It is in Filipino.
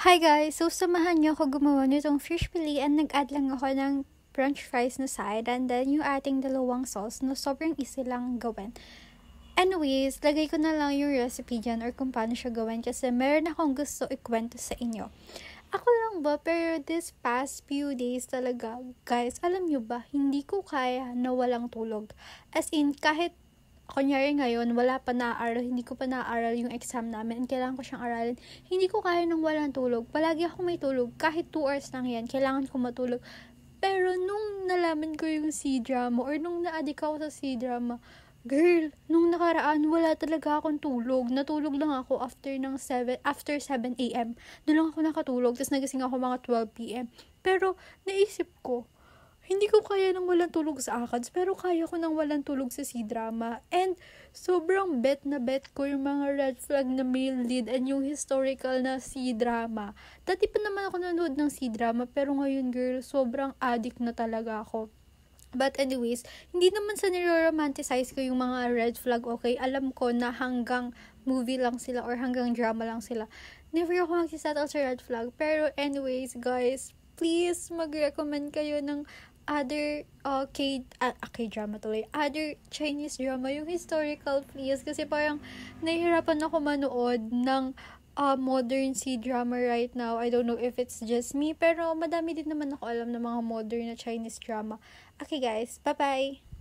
Hi guys! So, samahan niyo ako gumawa nitong fish fillet and nag-add lang ako ng french fries na side and then yung ating dalawang sauce na sobrang easy lang gawin. Anyways, lagay ko na lang yung recipe dyan or kung paano siya gawin kasi meron akong gusto ikwento sa inyo. Ako lang ba, pero this past few days talaga, guys, alam nyo ba, hindi ko kaya na walang tulog. As in, kahit kunyari ngayon, wala pa na-aaral, hindi ko pa na-aaral yung exam namin, and kailangan ko siyang aralin, hindi ko kaya nang walang tulog. Palagi ako may tulog, kahit 2 hours lang yan, kailangan ko matulog. Pero nung nalaman ko yung C-drama, or nung na-addict ako sa C-drama, girl, nung nakaraan, wala talaga akong tulog. Natulog lang ako after 7 a.m. Doon lang ako nakatulog, tapos nagising ako mga 12 p.m. Pero, naisip ko, hindi ko kaya nang walang tulog sa ACADS, pero kaya ko nang walang tulog sa C-drama. And, sobrang bet ko yung mga red flag na male lead and yung historical na C-drama. Dati pa naman ako nanood ng C-drama, pero ngayon, girl, sobrang addict na talaga ako. But anyways, hindi naman sa niro-romanticize ko yung mga red flag, okay? Alam ko na hanggang movie lang sila or hanggang drama lang sila. Never ako magsisettle sa red flag. Pero anyways, guys, please mag-recommend kayo ng other K-drama tuloy. Other Chinese drama, yung historical, please. Kasi parang nahihirapan ako manood ng modern C-drama right now. I don't know if it's just me, pero madami din naman ako alam ng mga modern na Chinese drama. Okay guys, bye-bye!